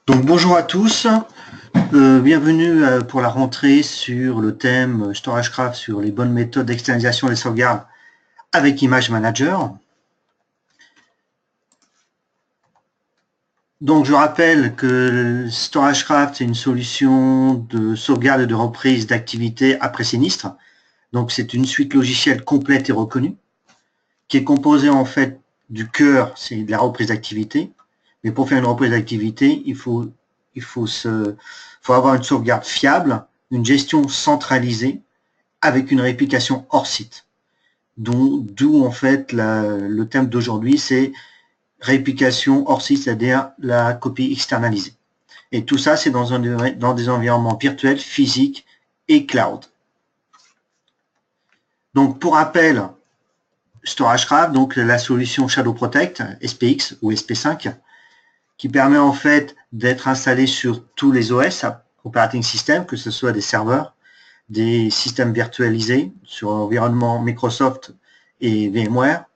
Donc bonjour à tous, bienvenue pour la rentrée sur le thème StorageCraft sur les bonnes méthodes d'externalisation des sauvegardes avec Image Manager. Donc je rappelle que StorageCraft c'est une solution de sauvegarde et de reprise d'activité après sinistre. Donc c'est une suite logicielle complète et reconnue qui est composée en fait du cœur, c'est de la reprise d'activité. Mais pour faire une reprise d'activité, il faut avoir une sauvegarde fiable, une gestion centralisée avec une réplication hors site. D'où en fait le thème d'aujourd'hui, c'est réplication hors site, c'est-à-dire la copie externalisée. Et tout ça, c'est dans des environnements virtuels, physiques et cloud. Donc pour rappel, StorageCraft, donc la solution Shadow Protect, SPX ou SP5, qui permet en fait d'être installé sur tous les OS, operating system, que ce soit des serveurs, des systèmes virtualisés sur l'environnement Microsoft et VMware,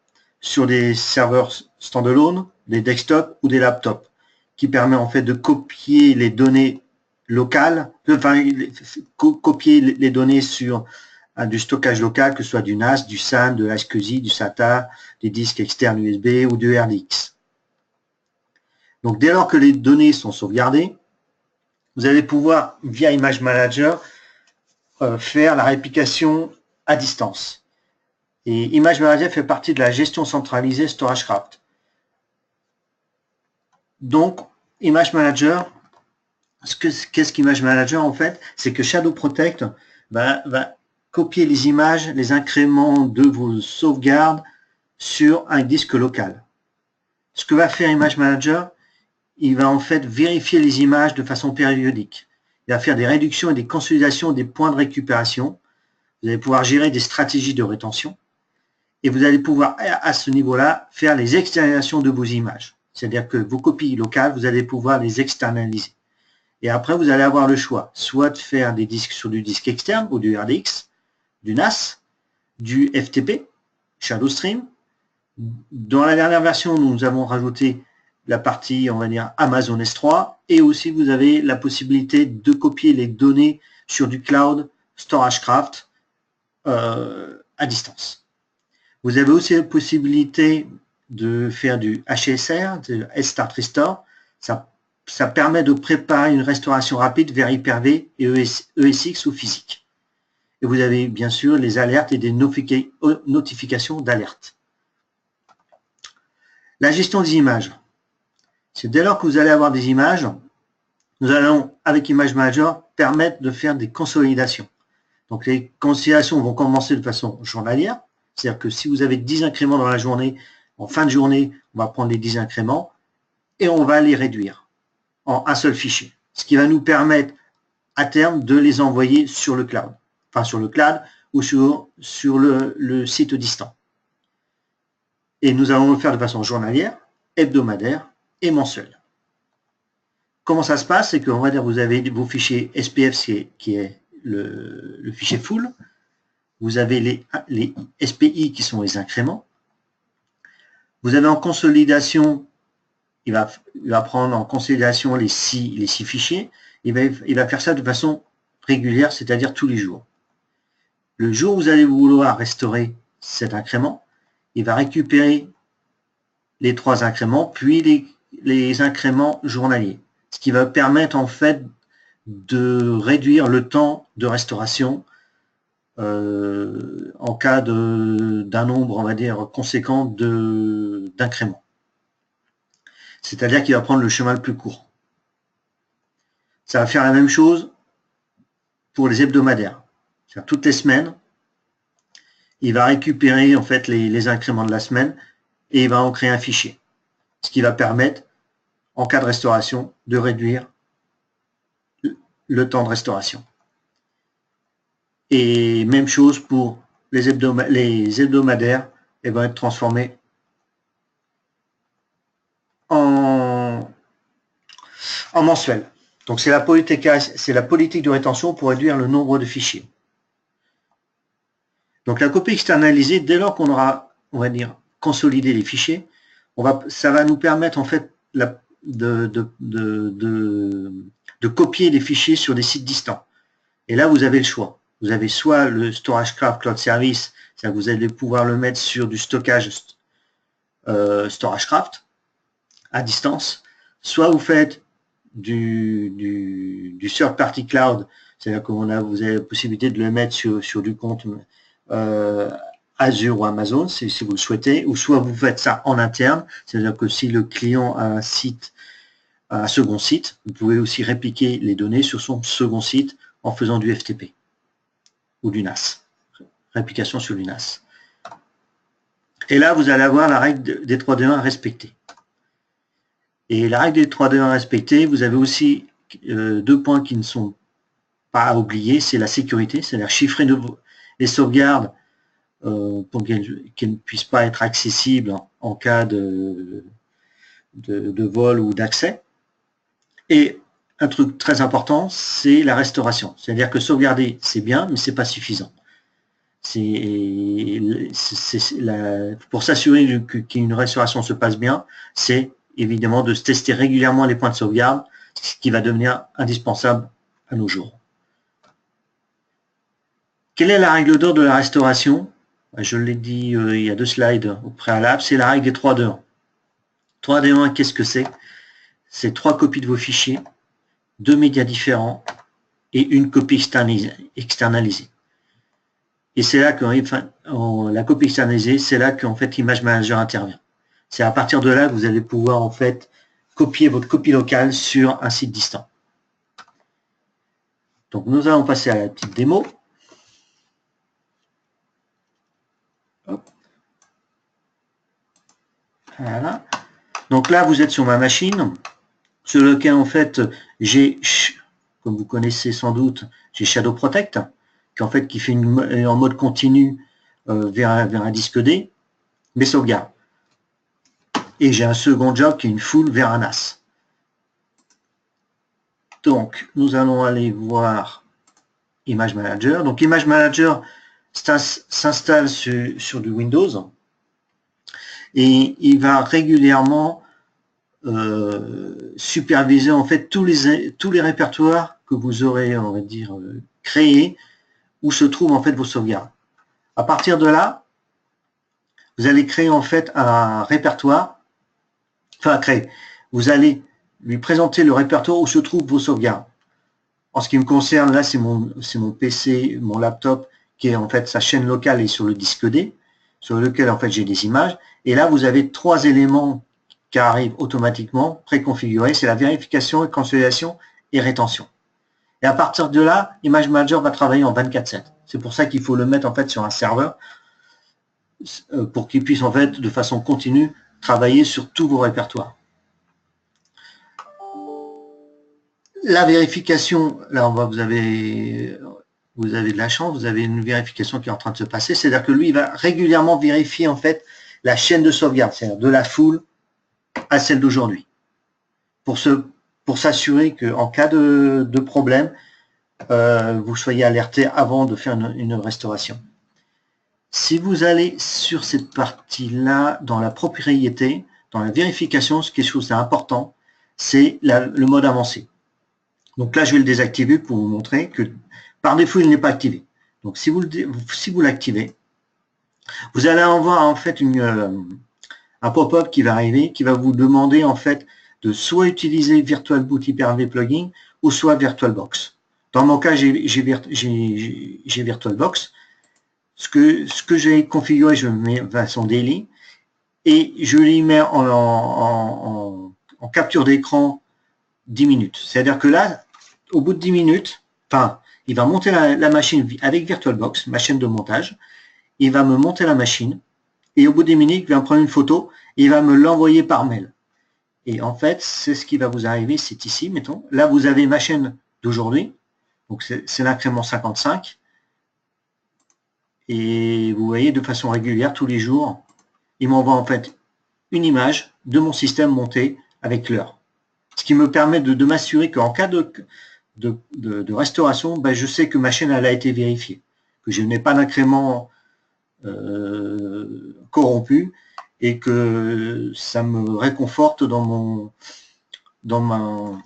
sur des serveurs standalone, des desktops ou des laptops, qui permet en fait de copier les données locales, copier les données sur du stockage local, que ce soit du NAS, du SAN, de HSCSI, du SATA, des disques externes USB ou du RDX. Donc, dès lors que les données sont sauvegardées, vous allez pouvoir, via Image Manager, faire la réplication à distance. Et Image Manager fait partie de la gestion centralisée StorageCraft. Donc, Image Manager, qu'est-ce qu'Image Manager en fait? C'est que Shadow Protect va copier les images, les incréments de vos sauvegardes sur un disque local. Ce que va faire Image Manager, il va en fait vérifier les images de façon périodique. Il va faire des réductions et des consolidations des points de récupération. Vous allez pouvoir gérer des stratégies de rétention. Et vous allez pouvoir, à ce niveau-là, faire les externalisations de vos images. C'est-à-dire que vos copies locales, vous allez pouvoir les externaliser. Et après, vous allez avoir le choix, soit de faire des disques sur du disque externe ou du RDX, du NAS, du FTP, ShadowStream. Dans la dernière version, nous avons rajouté la partie, on va dire, Amazon S3, et aussi vous avez la possibilité de copier les données sur du cloud StorageCraft à distance. Vous avez aussi la possibilité de faire du HSR, de Start Restore. Ça permet de préparer une restauration rapide vers Hyper-V et ESX ou physique. Et vous avez bien sûr les alertes et des notifications d'alerte. La gestion des images. C'est dès lors que vous allez avoir des images, nous allons, avec Image Manager, permettre de faire des consolidations. Donc, les consolidations vont commencer de façon journalière. C'est-à-dire que si vous avez 10 incréments dans la journée, en fin de journée, on va prendre les 10 incréments et on va les réduire en un seul fichier. Ce qui va nous permettre, à terme, de les envoyer sur le cloud. Enfin, sur le cloud ou sur le site distant. Et nous allons le faire de façon journalière, hebdomadaire et mensuel. Comment ça se passe? C'est qu'on va dire vous avez vos fichiers SPF qui est le fichier full. Vous avez les SPI qui sont les incréments. Vous avez en consolidation, il va prendre en consolidation les six fichiers. Il va faire ça de façon régulière, c'est-à-dire tous les jours. Le jour où vous allez vouloir restaurer cet incrément, il va récupérer les 3 incréments, puis les incréments journaliers. Ce qui va permettre en fait de réduire le temps de restauration en cas d'un nombre, on va dire, conséquent d'incréments. C'est-à-dire qu'il va prendre le chemin le plus court. Ça va faire la même chose pour les hebdomadaires. C'est-à-dire toutes les semaines, il va récupérer en fait les incréments de la semaine et il va en créer un fichier. Ce qui va permettre, en cas de restauration, de réduire le temps de restauration. Et même chose pour les hebdomadaires, elles vont être transformées en mensuel. Donc c'est la politique de rétention pour réduire le nombre de fichiers. Donc la copie externalisée, dès lors qu'on aura, on va dire, consolidé les fichiers, ça va nous permettre en fait de copier les fichiers sur des sites distants. Et là, vous avez le choix. Vous avez soit le StorageCraft Cloud Service, c'est-à-dire que vous allez pouvoir le mettre sur du stockage StorageCraft à distance, soit vous faites du third party cloud, c'est-à-dire que vous avez la possibilité de le mettre sur du compte Azure ou Amazon, si vous le souhaitez, ou soit vous faites ça en interne, c'est-à-dire que si le client a un second site, vous pouvez aussi répliquer les données sur son second site en faisant du FTP ou du NAS, réplication sur du NAS. Et là, vous allez avoir la règle des 3-2-1 respectée. Et la règle des 3-2-1 respectée, vous avez aussi deux points qui ne sont pas à oublier, c'est la sécurité, c'est-à-dire chiffrer les sauvegardes pour qu'elles ne puissent pas être accessibles en cas de vol ou d'accès. Et un truc très important, c'est la restauration. C'est-à-dire que sauvegarder, c'est bien, mais c'est pas suffisant. Pour s'assurer qu'une restauration se passe bien, c'est évidemment de tester régulièrement les points de sauvegarde, ce qui va devenir indispensable à nos jours. Quelle est la règle d'or de la restauration? Je l'ai dit il y a 2 slides au préalable, c'est la règle des 3-2-1. 3-2-1, qu'est-ce que c'est? C'est 3 copies de vos fichiers, 2 médias différents et une copie externalisée. Et c'est là que la copie externalisée, c'est là qu'en fait Image Manager intervient. C'est à partir de là que vous allez pouvoir en fait copier votre copie locale sur un site distant. Donc nous allons passer à la petite démo. Hop. Voilà. Donc là, vous êtes sur ma machine, sur lequel en fait j'ai, comme vous connaissez sans doute, j'ai Shadow Protect, qui fait en mode continu vers un disque D, mes sauvegardes. Et j'ai un second job qui est une full vers un NAS. Donc, nous allons aller voir Image Manager. Donc, Image Manager s'installe sur du Windows et il va régulièrement superviser en fait tous les répertoires que vous aurez, on va dire, créés où se trouvent en fait vos sauvegardes. À partir de là, vous allez créer en fait un répertoire, vous allez lui présenter le répertoire où se trouvent vos sauvegardes. En ce qui me concerne, là, c'est mon PC, mon laptop, qui est en fait sa chaîne locale et sur le disque D, sur lequel en fait j'ai des images. Et là, vous avez 3 éléments qui arrivent automatiquement préconfigurés, c'est la vérification, consolidation et rétention. Et à partir de là, Image Manager va travailler en 24/7. C'est pour ça qu'il faut le mettre en fait sur un serveur pour qu'il puisse en fait de façon continue travailler sur tous vos répertoires. La vérification, là vous avez de la chance, vous avez une vérification qui est en train de se passer, c'est-à-dire que lui il va régulièrement vérifier en fait la chaîne de sauvegarde, c'est-à-dire de la full à celle d'aujourd'hui, pour s'assurer qu'en cas de problème, vous soyez alerté avant de faire une restauration. Si vous allez sur cette partie-là, dans la propriété, dans la vérification, ce qui est chose important, c'est le mode avancé. Donc là, je vais le désactiver pour vous montrer que par défaut, il n'est pas activé. Donc si vous l'activez, vous allez avoir en fait un pop-up qui va arriver, qui va vous demander en fait de soit utiliser VirtualBoot Hyper-V Plugin ou soit VirtualBox. Dans mon cas, j'ai VirtualBox. Ce que j'ai configuré, je mets version daily et je l'y mets en capture d'écran 10 minutes. C'est-à-dire que là, au bout de 10 minutes, il va monter la machine avec VirtualBox, ma chaîne de montage. Il va me monter la machine et au bout de 10 minutes, il va prendre une photo et il va me l'envoyer par mail. Et en fait, c'est ce qui va vous arriver, c'est ici, mettons. Là, vous avez ma chaîne d'aujourd'hui. Donc, c'est l'incrément 55. Et vous voyez, de façon régulière, tous les jours, il m'envoie en fait une image de mon système monté avec l'heure. Ce qui me permet de m'assurer qu'en cas de restauration, je sais que ma chaîne elle a été vérifiée, que je n'ai pas d'incrément corrompu et que ça me réconforte dans en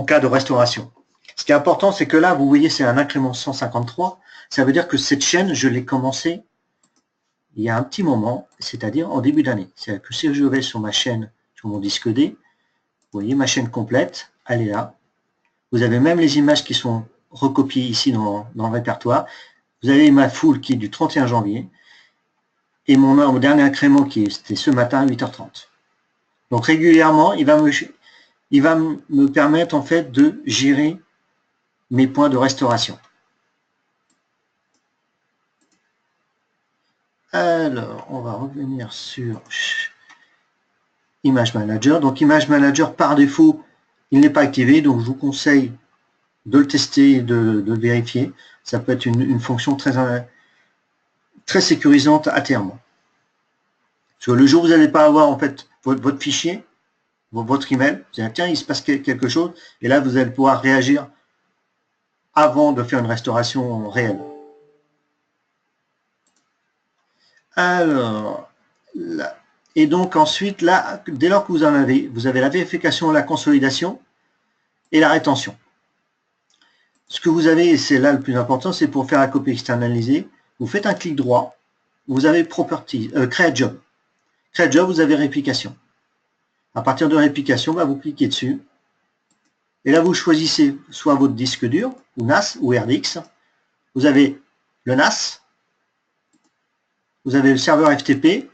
cas de restauration. Ce qui est important, c'est que là, vous voyez, c'est un incrément 153. Ça veut dire que cette chaîne, je l'ai commencée il y a un petit moment, c'est-à-dire en début d'année. C'est-à-dire que si je vais sur ma chaîne, sur mon disque D, vous voyez ma chaîne complète, elle est là. Vous avez même les images qui sont recopiées ici dans le répertoire. Vous avez ma full qui est du 31 janvier et mon dernier incrément qui était ce matin à 8h30. Donc régulièrement, il va me permettre en fait de gérer mes points de restauration. Alors, on va revenir sur Image Manager. Donc Image Manager, par défaut, il n'est pas activé, donc je vous conseille de le tester et de le vérifier. Ça peut être une fonction très sécurisante à terme. Parce que le jour où vous n'allez pas avoir en fait votre fichier, votre email, vous allez dire, tiens, il se passe quelque chose, et là vous allez pouvoir réagir avant de faire une restauration réelle. Alors, là, et donc ensuite, là, dès lors que vous en avez, vous avez la vérification, la consolidation et la rétention. Ce que vous avez, et c'est là le plus important, c'est pour faire la copie externalisée, vous faites un clic droit, vous avez Properties, Create Job. Create Job, vous avez réplication. À partir de réplication, bah, vous cliquez dessus. Et là, vous choisissez soit votre disque dur, ou NAS, ou RDX. Vous avez le NAS, vous avez le serveur FTP,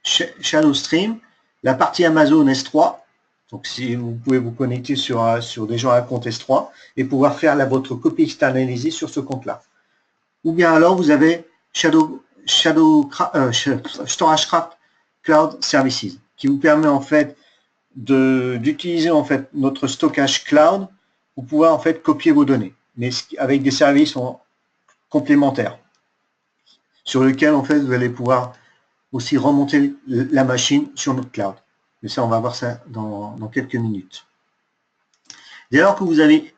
ShadowStream, la partie Amazon S3. Donc, si vous pouvez vous connecter sur des gens à compte S3 et pouvoir faire votre copie externalisée sur ce compte-là. Ou bien alors, vous avez StorageCraft Cloud Services, qui vous permet en fait d'utiliser en fait notre stockage cloud pour pouvoir en fait copier vos données, mais avec des services complémentaires sur lesquels en fait vous allez pouvoir aussi remonter la machine sur notre cloud. Mais ça, on va voir ça dans quelques minutes. Dès lors que vous avez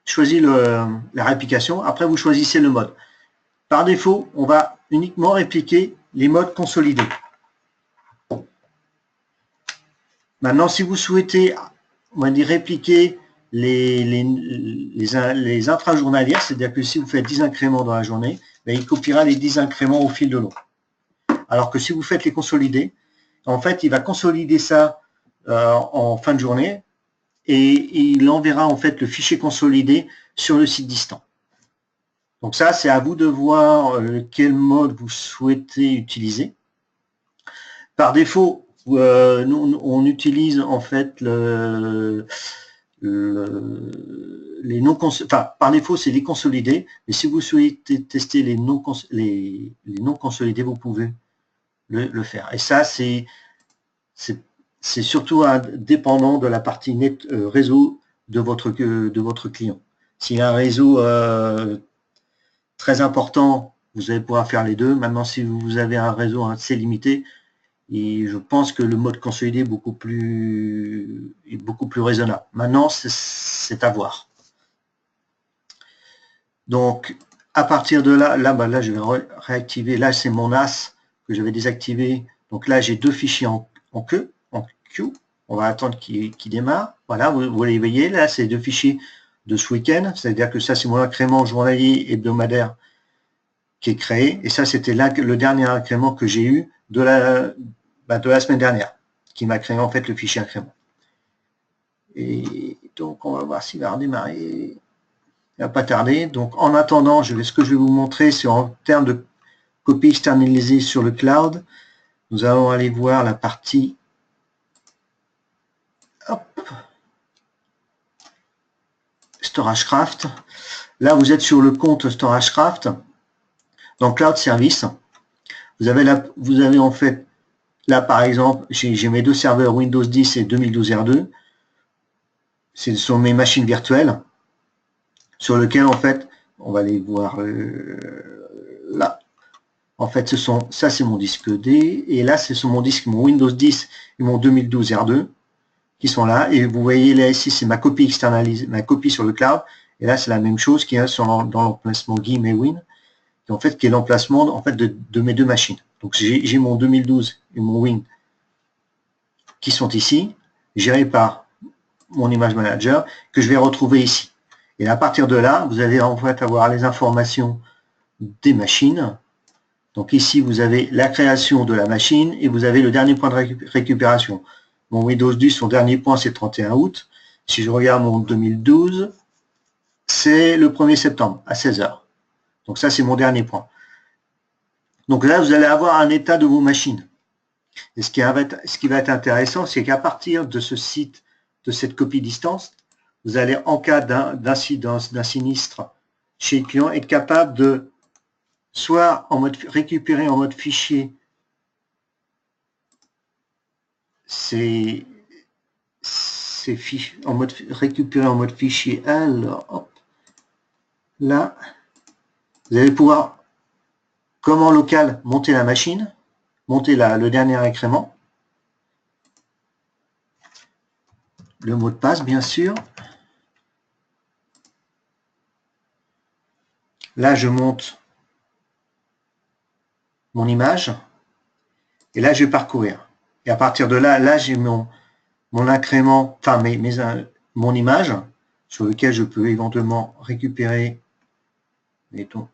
choisi la réplication, après vous choisissez le mode. Par défaut, on va uniquement répliquer les modes consolidés. Maintenant, si vous souhaitez, on va dire, répliquer les intrajournalières, c'est-à-dire que si vous faites 10 incréments dans la journée, ben, il copiera les 10 incréments au fil de l'eau. Alors que si vous faites les consolidés, en fait, il va consolider ça en fin de journée et il enverra en fait le fichier consolidé sur le site distant. Donc ça, c'est à vous de voir quel mode vous souhaitez utiliser. Par défaut, nous, on utilise en fait les non par défaut, c'est les consolidés, mais si vous souhaitez tester les non consolidés, vous pouvez le faire. Et ça, c'est surtout dépendant de la partie net réseau de votre client. S'il y a un réseau très important, vous allez pouvoir faire les deux. Maintenant, si vous avez un réseau assez limité, et je pense que le mode consolidé est beaucoup plus raisonnable. Maintenant, c'est à voir. Donc, à partir de là, là je vais réactiver. Là, c'est mon NAS que j'avais désactivé. Donc là, j'ai deux fichiers en queue, en queue. On va attendre qu'il démarre. Voilà, vous les voyez. Là, c'est deux fichiers de ce week-end. C'est-à-dire que ça, c'est mon incrément journalier hebdomadaire qui est créé. Et ça, c'était le dernier incrément que j'ai eu de la semaine dernière, qui m'a créé en fait le fichier incrément. Et donc, on va voir s'il va redémarrer. Il va pas tarder. Donc, en attendant, ce que je vais vous montrer, c'est en termes de copie externalisée sur le cloud. Nous allons aller voir la partie StorageCraft. Là, vous êtes sur le compte StorageCraft. Dans Cloud Service, vous avez en fait, là par exemple, j'ai mes deux serveurs Windows 10 et 2012 R2. Ce sont mes machines virtuelles sur lesquelles en fait, on va les voir là. En fait, ça c'est mon disque D et là ce sont mon Windows 10 et mon 2012 R2 qui sont là. Et vous voyez là ici c'est ma copie externalisée, ma copie sur le cloud. Et là c'est la même chose qui est dans l'emplacement GuimeWin. En fait, qui est l'emplacement en fait de mes deux machines. Donc j'ai mon 2012 et mon Win qui sont ici, gérés par mon image manager que je vais retrouver ici. Et à partir de là, vous allez en fait avoir les informations des machines. Donc ici, vous avez la création de la machine et vous avez le dernier point de récupération. Mon Windows 10, son dernier point, c'est 31 août. Si je regarde mon 2012, c'est le 1er septembre à 16 h. Donc ça, c'est mon dernier point. Donc là, vous allez avoir un état de vos machines. Et ce qui va être intéressant, c'est qu'à partir de ce site, de cette copie distance, vous allez, en cas d'incidence, d'un sinistre chez le client, être capable de soit en mode récupérer en mode fichier c'est en mode récupérer en mode fichier. Alors, hop, là, vous allez pouvoir, comme en local, monter la machine, monter le dernier incrément, le mot de passe, bien sûr. Là, je monte mon image, et là, je vais parcourir. Et à partir de là, là, j'ai mon incrément, enfin, mon image, sur lequel je peux éventuellement récupérer, mettons,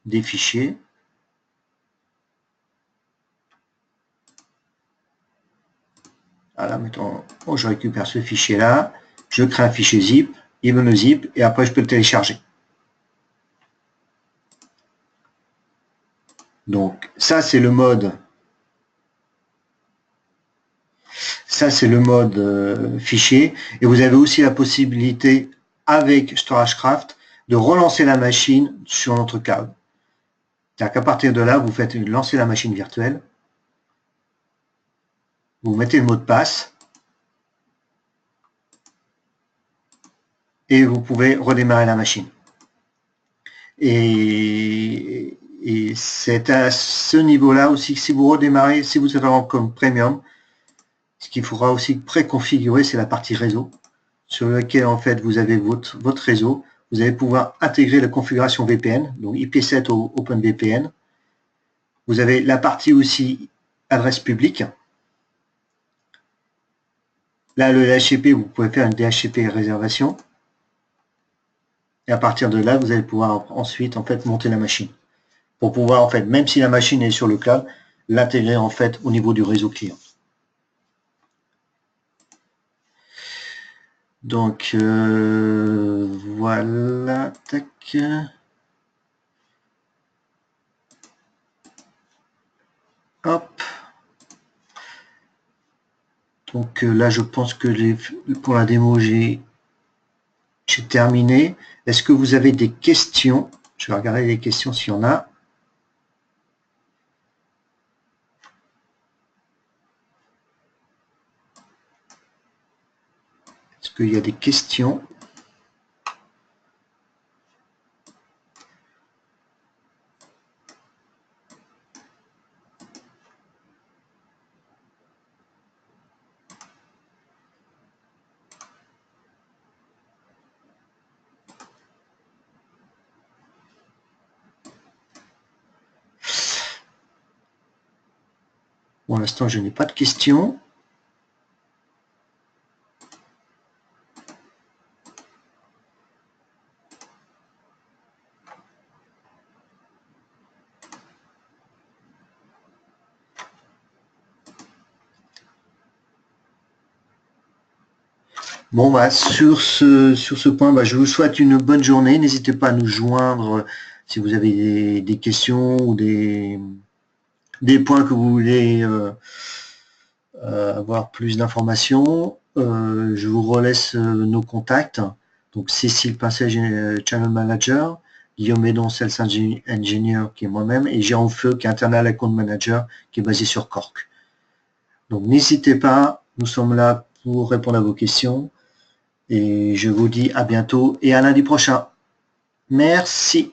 des fichiers. Voilà, mettons, je récupère ce fichier-là, je crée un fichier zip, il me le zip, et après je peux le télécharger. Donc ça c'est le mode. Ça c'est le mode fichier, et vous avez aussi la possibilité avec StorageCraft de relancer la machine sur notre cloud. C'est-à-dire qu'à partir de là, vous faites lancer la machine virtuelle, vous mettez le mot de passe, et vous pouvez redémarrer la machine. Et c'est à ce niveau-là aussi que si vous redémarrez, si vous êtes en comme premium, ce qu'il faudra aussi préconfigurer, c'est la partie réseau, sur laquelle en fait vous avez votre réseau. Vous allez pouvoir intégrer la configuration VPN, donc IP7 au OpenVPN. Vous avez la partie aussi adresse publique. Là, le DHCP, vous pouvez faire une DHCP réservation. Et à partir de là, vous allez pouvoir ensuite en fait monter la machine. Pour pouvoir en fait, même si la machine est sur le cloud, l'intégrer en fait au niveau du réseau client. Donc voilà, tac. Hop. Donc là, je pense que pour la démo, j'ai terminé. Est-ce que vous avez des questions? Je vais regarder les questions s'il y en a. Est-ce qu'il y a des questions? Pour l'instant, je n'ai pas de questions. Bon, bah, sur ce point, je vous souhaite une bonne journée. N'hésitez pas à nous joindre si vous avez des questions ou des points que vous voulez avoir plus d'informations. Je vous relaisse nos contacts. Donc, Cécile Pincet, Channel Manager, Guillaume Médon, Sales Engineer, qui est moi-même, et Jérôme Feu, qui est Internal Account Manager, qui est basé sur Cork. Donc, n'hésitez pas, nous sommes là pour répondre à vos questions. Et je vous dis à bientôt et à lundi prochain. Merci.